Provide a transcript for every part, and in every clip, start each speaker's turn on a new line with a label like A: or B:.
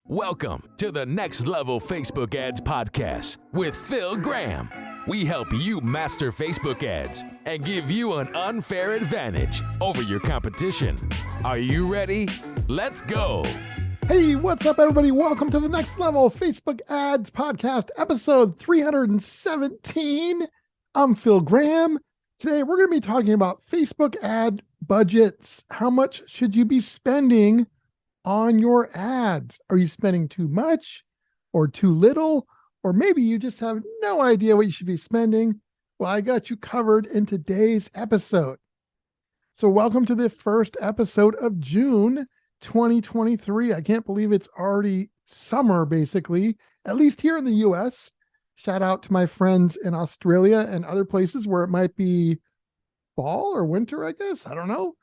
A: Welcome to the Next Level Facebook Ads Podcast with Phil Graham. We help you master Facebook ads and give you an unfair advantage over your competition. Are you ready? Let's go.
B: Hey, what's up, everybody? Welcome to the Next Level Facebook Ads Podcast, episode 317. I'm Phil Graham. Today, we're going to be talking about Facebook ad budgets. How much should you be spending on your ads? Are you spending too much or too little? Or maybe you just have no idea what you should be spending. Well, I got you covered in today's episode. So welcome to the first episode of June 2023. I can't believe it's already summer, basically, at least here in the US. Shout out to my friends in Australia and other places where it might be fall or winter, I guess. I don't know.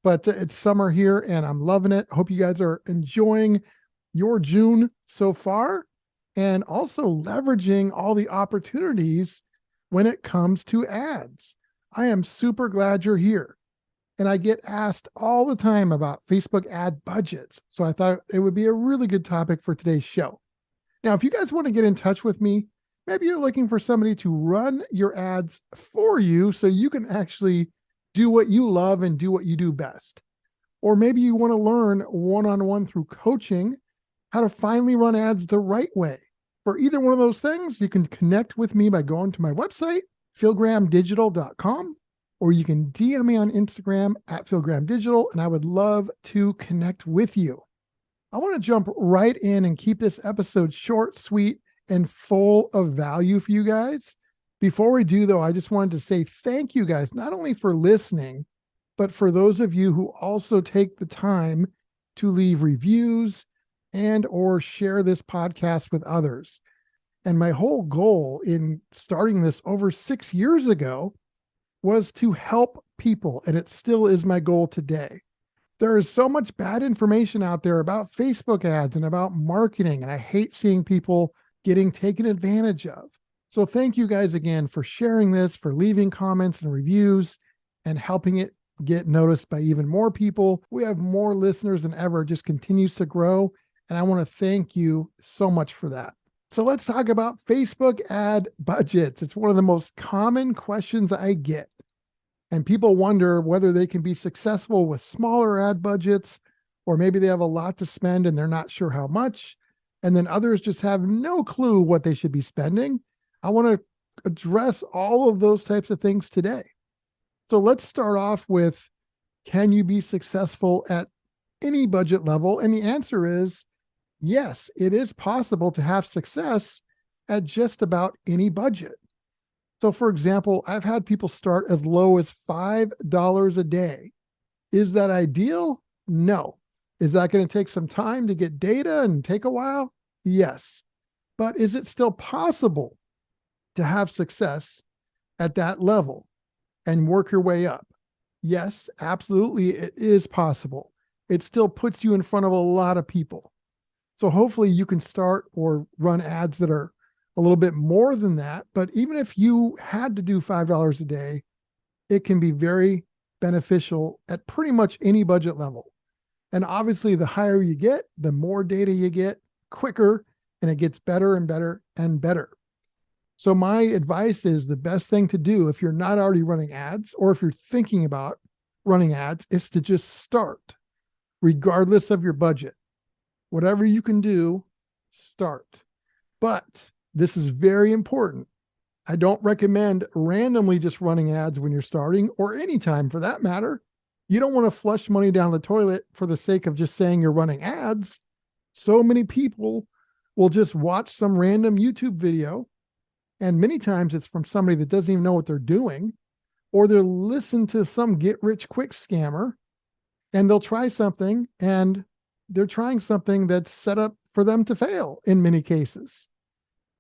B: But it's summer here and I'm loving it. Hope you guys are enjoying your June so far and also leveraging all the opportunities when it comes to ads. I am super glad you're here. And I get asked all the time about Facebook ad budgets. So I thought it would be a really good topic for today's show. Now, if you guys want to get in touch with me, maybe you're looking for somebody to run your ads for you so you can actually do what you love and do what you do best. Or maybe you want to learn one-on-one through coaching how to finally run ads the right way. For either one of those things, you can connect with me by going to my website, philgrahamdigital.com, or you can DM me on Instagram at philgrahamdigital, and I would love to connect with you. I want to jump right in and keep this episode short, sweet, and full of value for you guys. Before we do, though, I just wanted to say thank you guys, not only for listening, but for those of you who also take the time to leave reviews and or share this podcast with others. And my whole goal in starting this over 6 years ago was to help people, and it still is my goal today. There is so much bad information out there about Facebook ads and about marketing, and I hate seeing people getting taken advantage of. So thank you guys again for sharing this, for leaving comments and reviews, and helping it get noticed by even more people. We have more listeners than ever. It just continues to grow, and I want to thank you so much for that. So let's talk about Facebook ad budgets. It's one of the most common questions I get, and people wonder whether they can be successful with smaller ad budgets, or maybe they have a lot to spend and they're not sure how much, and then others just have no clue what they should be spending. I want to address all of those types of things today. So let's start off with, can you be successful at any budget level? And the answer is yes, it is possible to have success at just about any budget. So for example, I've had people start as low as $5 a day. Is that ideal? No. Is that going to take some time to get data and take a while? Yes. But is it still possible to have success at that level and work your way up? Yes, absolutely, it is possible. It still puts you in front of a lot of people. So hopefully you can start or run ads that are a little bit more than that. But even if you had to do $5 a day, it can be very beneficial at pretty much any budget level. And obviously, the higher you get, the more data you get, quicker, and it gets better and better and better. So my advice is the best thing to do if you're not already running ads, or if you're thinking about running ads, is to just start, regardless of your budget. Whatever you can do, start. But this is very important. I don't recommend randomly just running ads when you're starting, or anytime for that matter. You don't want to flush money down the toilet for the sake of just saying you're running ads. So many people will just watch some random YouTube video, and many times it's from somebody that doesn't even know what they're doing, or they'll listen to some get-rich-quick scammer, and they'll try something, and they're trying something that's set up for them to fail in many cases.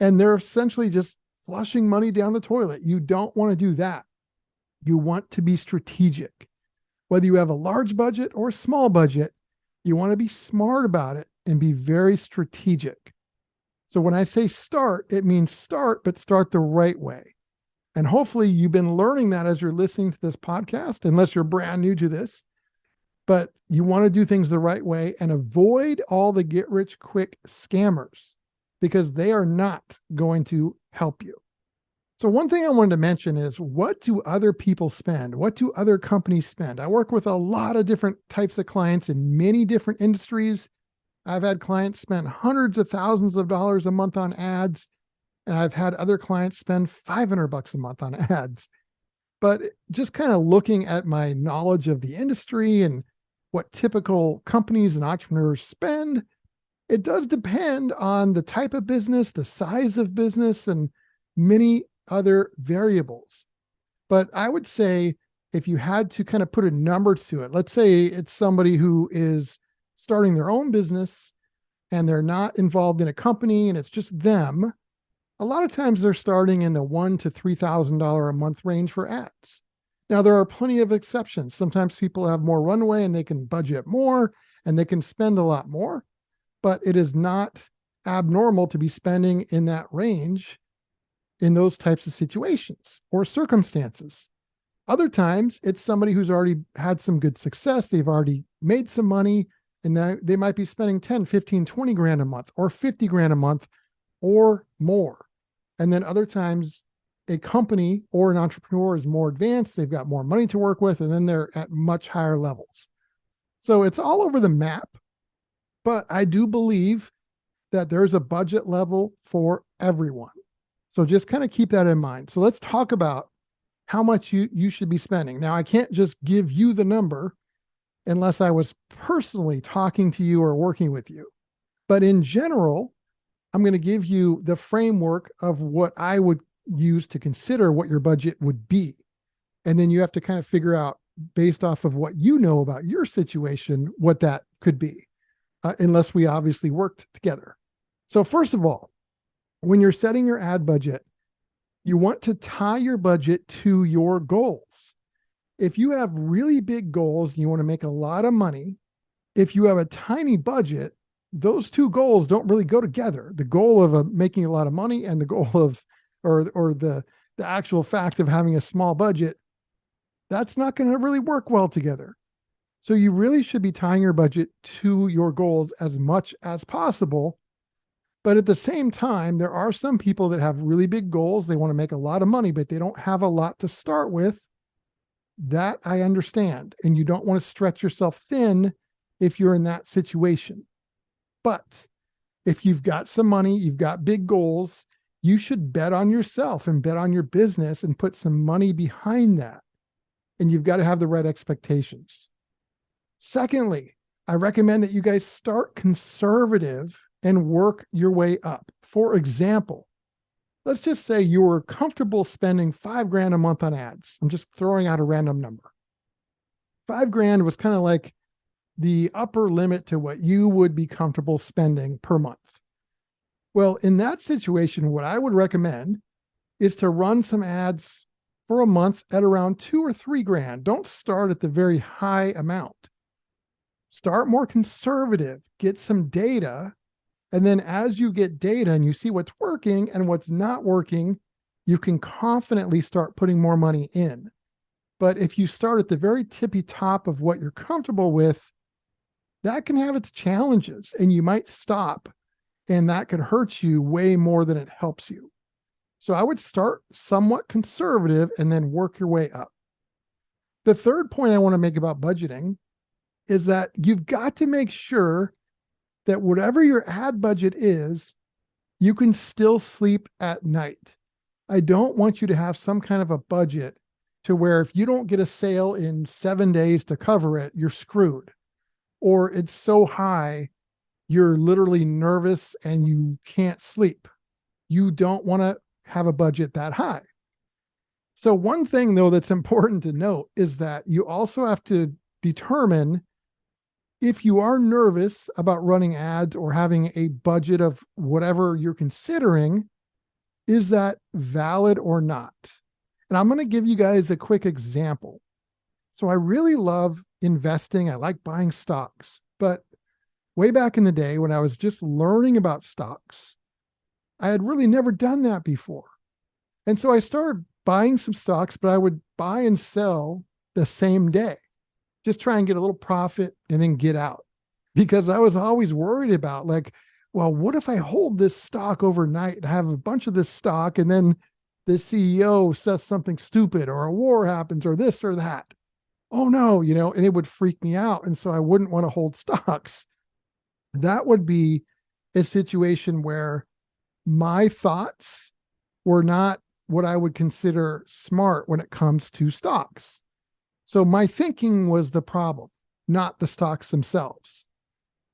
B: And they're essentially just flushing money down the toilet. You don't want to do that. You want to be strategic. Whether you have a large budget or a small budget, you want to be smart about it and be very strategic. So when I say start, it means start, but start the right way. And hopefully you've been learning that as you're listening to this podcast, unless you're brand new to this. but you want to do things the right way and avoid all the get rich quick scammers because they are not going to help you. So one thing I wanted to mention is, what do other people spend? What do other companies spend? I work with a lot of different types of clients in many different industries. I've had clients spend hundreds of thousands of dollars a month on ads, and I've had other clients spend $500 a month on ads. But just kind of looking at my knowledge of the industry and what typical companies and entrepreneurs spend, it does depend on the type of business, the size of business, and many other variables. But I would say, if you had to kind of put a number to it, let's say it's somebody who is starting their own business and they're not involved in a company and it's just them. A lot of times they're starting in the $1,000 to $3,000 a month range for ads. Now, there are plenty of exceptions. Sometimes people have more runway and they can budget more and they can spend a lot more, but it is not abnormal to be spending in that range in those types of situations or circumstances. Other times it's somebody who's already had some good success. They've already made some money, and they might be spending 10, 15, 20 grand a month or 50 grand a month or more. And then other times a company or an entrepreneur is more advanced. They've got more money to work with, and then they're at much higher levels. So it's all over the map, but I do believe that there's a budget level for everyone. So just kind of keep that in mind. So let's talk about how much you should be spending. Now, I can't just give you the number unless I was personally talking to you or working with you. But in general, I'm going to give you the framework of what I would use to consider what your budget would be. And then you have to kind of figure out, based off of what you know about your situation, what that could be, unless we obviously worked together. So first of all, when you're setting your ad budget, you want to tie your budget to your goals. If you have really big goals and you want to make a lot of money, if you have a tiny budget, those two goals don't really go together. The goal of making a lot of money and the goal of, or the actual fact of having a small budget, that's not going to really work well together. So you really should be tying your budget to your goals as much as possible. But at the same time, there are some people that have really big goals. They want to make a lot of money, but they don't have a lot to start with. That I understand. And you don't want to stretch yourself thin if you're in that situation. But if you've got some money, you've got big goals, you should bet on yourself and bet on your business and put some money behind that. And you've got to have the right expectations. Secondly, I recommend that you guys start conservative and work your way up. For example, let's just say you were comfortable spending $5,000 a month on ads. I'm just throwing out a random number. $5,000 was kind of like the upper limit to what you would be comfortable spending per month. Well, in that situation, what I would recommend is to run some ads for a month at around $2,000 or $3,000. Don't start at the very high amount. Start more conservative, get some data. And then as you get data and you see what's working and what's not working, you can confidently start putting more money in. But if you start at the very tippy top of what you're comfortable with, that can have its challenges and you might stop, and that could hurt you way more than it helps you. So I would start somewhat conservative and then work your way up. The third point I want to make about budgeting is that you've got to make sure that whatever your ad budget is, you can still sleep at night. I don't want you to have some kind of a budget to where if you don't get a sale in 7 days to cover it, you're screwed. Or it's so high, you're literally nervous and you can't sleep. You don't want to have a budget that high. So one thing though that's important to note is that you also have to determine if you are nervous about running ads or having a budget of whatever you're considering, is that valid or not? And I'm going to give you guys a quick example. So I really love investing. I like buying stocks, but way back in the day when I was just learning about stocks, I had really never done that before. And so I started buying some stocks, but I would buy and sell the same day. just try and get a little profit and then get out. Because I was always worried about like, well, what if I hold this stock overnight and have a bunch of this stock and then the CEO says something stupid or a war happens or this or that? Oh no, and it would freak me out. And so I wouldn't want to hold stocks. That would be a situation where my thoughts were not what I would consider smart when it comes to stocks. So my thinking was the problem, not the stocks themselves.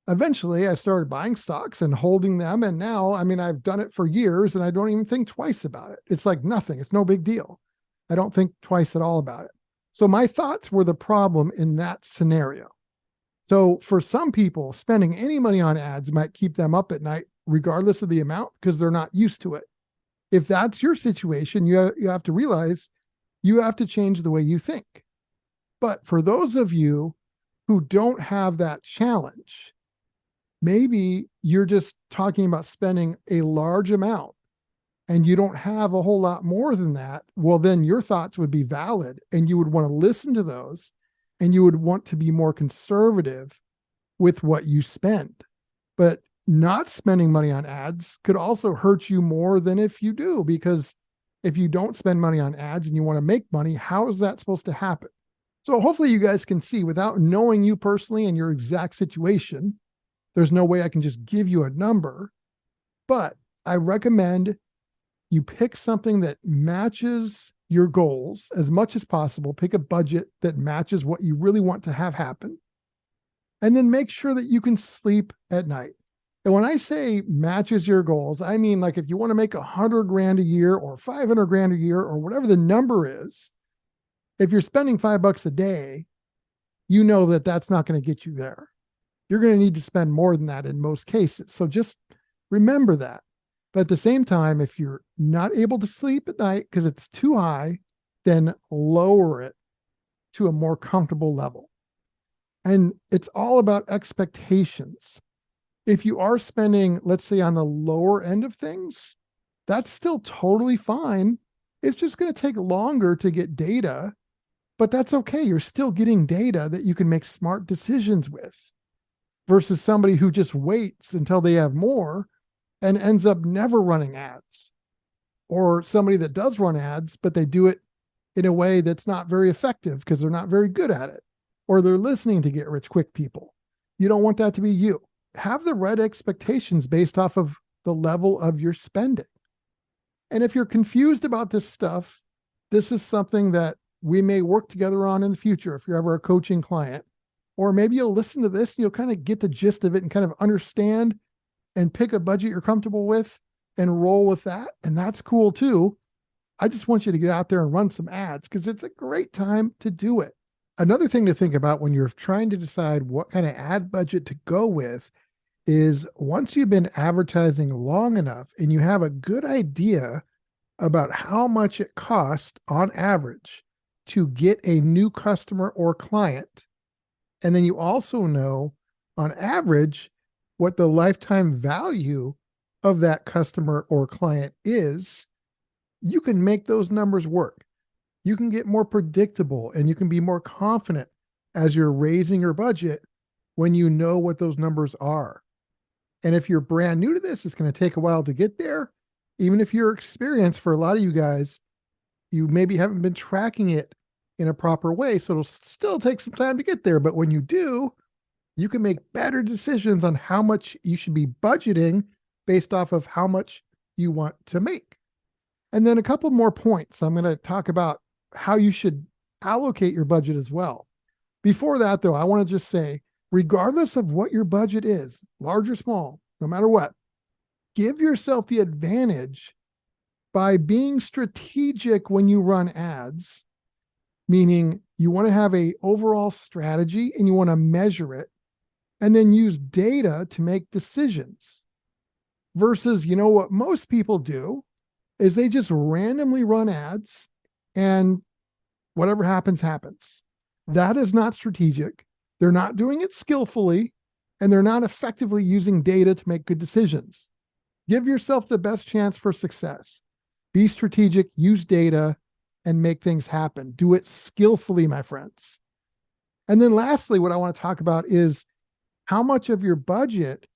B: Eventually, I started buying stocks and holding them. And now, I've done it for years and I don't even think twice about it. It's like nothing. It's no big deal. I don't think twice at all about it. So my thoughts were the problem in that scenario. So for some people, spending any money on ads might keep them up at night, regardless of the amount, because they're not used to it. If that's your situation, you have to realize you have to change the way you think. But for those of you who don't have that challenge, maybe you're just talking about spending a large amount and you don't have a whole lot more than that. Well, then your thoughts would be valid and you would want to listen to those and you would want to be more conservative with what you spend. But not spending money on ads could also hurt you more than if you do, because if you don't spend money on ads and you want to make money, how is that supposed to happen? So hopefully you guys can see, without knowing you personally and your exact situation, there's no way I can just give you a number, but I recommend you pick something that matches your goals as much as possible. Pick a budget that matches what you really want to have happen, and then make sure that you can sleep at night. And when I say matches your goals, I mean, like if you want to make $100,000 a year or $500,000 a year or whatever the number is, if you're spending $5 a day, you know that that's not going to get you there. You're going to need to spend more than that in most cases. So just remember that. But at the same time, if you're not able to sleep at night because it's too high, then lower it to a more comfortable level. And it's all about expectations. If you are spending, let's say, on the lower end of things, that's still totally fine. It's just going to take longer to get data, but that's okay. You're still getting data that you can make smart decisions with, versus somebody who just waits until they have more and ends up never running ads, or somebody that does run ads, but they do it in a way that's not very effective because they're not very good at it, or they're listening to get rich quick people. You don't want that to be you. Have the right expectations based off of the level of your spending. And if you're confused about this stuff, this is something that we may work together on in the future if you're ever a coaching client. Or maybe you'll listen to this and you'll kind of get the gist of it and kind of understand and pick a budget you're comfortable with and roll with that. And that's cool too. I just want you to get out there and run some ads because it's a great time to do it. Another thing to think about when you're trying to decide what kind of ad budget to go with is, once you've been advertising long enough and you have a good idea about how much it costs on average to get a new customer or client, and then you also know on average what the lifetime value of that customer or client is, you can make those numbers work. You can get more predictable and you can be more confident as you're raising your budget when you know what those numbers are. And if you're brand new to this, it's going to take a while to get there. Even if you're experienced, for a lot of you guys, you maybe haven't been tracking it in a proper way. So it'll still take some time to get there. But when you do, you can make better decisions on how much you should be budgeting based off of how much you want to make. And then a couple more points. I'm going to talk about how you should allocate your budget as well. Before that, though, I want to just say, regardless of what your budget is, large or small, no matter what, give yourself the advantage by being strategic when you run ads, meaning you want to have an overall strategy and you want to measure it and then use data to make decisions, versus, what most people do is they just randomly run ads and whatever happens, happens. That is not strategic. They're not doing it skillfully, and they're not effectively using data to make good decisions. Give yourself the best chance for success. Be strategic, use data, and make things happen. Do it skillfully, my friends. And then lastly, what I want to talk about is how much of your budget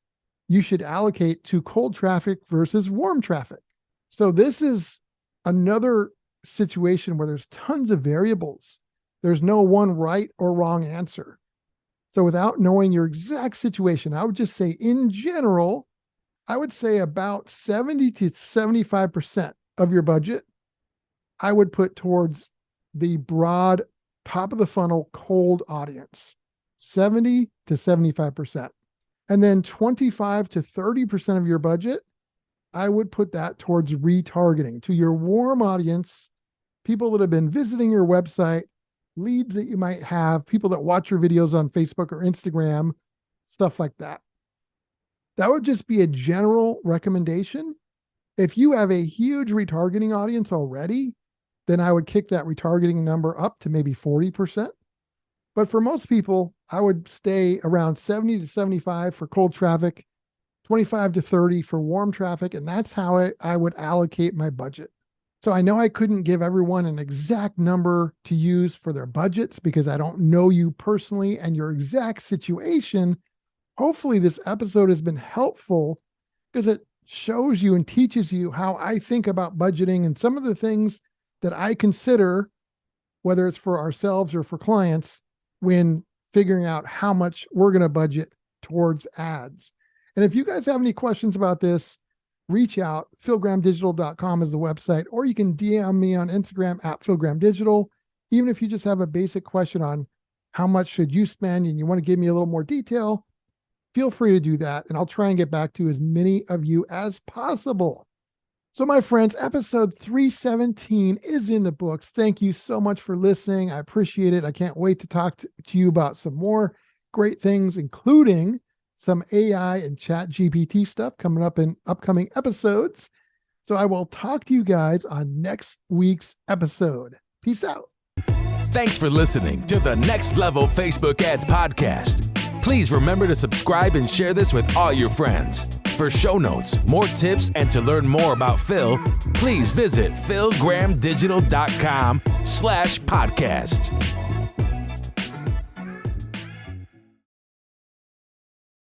B: you should allocate to cold traffic versus warm traffic. So this is another situation where there's tons of variables. There's no one right or wrong answer. So without knowing your exact situation, I would just say in general, I would say about 70 to 75% of your budget, I would put towards the broad top of the funnel cold audience, 70 to 75%. And then 25 to 30% of your budget, I would put that towards retargeting to your warm audience, people that have been visiting your website, leads that you might have, people that watch your videos on Facebook or Instagram, stuff like that. That would just be a general recommendation. If you have a huge retargeting audience already, then I would kick that retargeting number up to maybe 40%. But for most people, I would stay around 70 to 75 for cold traffic, 25 to 30 for warm traffic, and that's how I would allocate my budget. So I know I couldn't give everyone an exact number to use for their budgets because I don't know you personally and your exact situation. Hopefully this episode has been helpful because it shows you and teaches you how I think about budgeting and some of the things that I consider, whether it's for ourselves or for clients, when figuring out how much we're going to budget towards ads. And if you guys have any questions about this, reach out. philgrahamdigital.com is the website, or you can DM me on Instagram at philgrahamdigital. Even if you just have a basic question on how much should you spend and you want to give me a little more detail, feel free to do that. And I'll try and get back to as many of you as possible. So my friends, episode 317 is in the books. Thank you so much for listening. I appreciate it. I can't wait to talk to you about some more great things, including some AI and Chat GPT stuff coming up in upcoming episodes. So I will talk to you guys on next week's episode. Peace out.
A: Thanks for listening to the Next Level Facebook Ads Podcast. Please remember to subscribe and share this with all your friends. For show notes, more tips, and to learn more about Phil, please visit philgrahamdigital.com/podcast.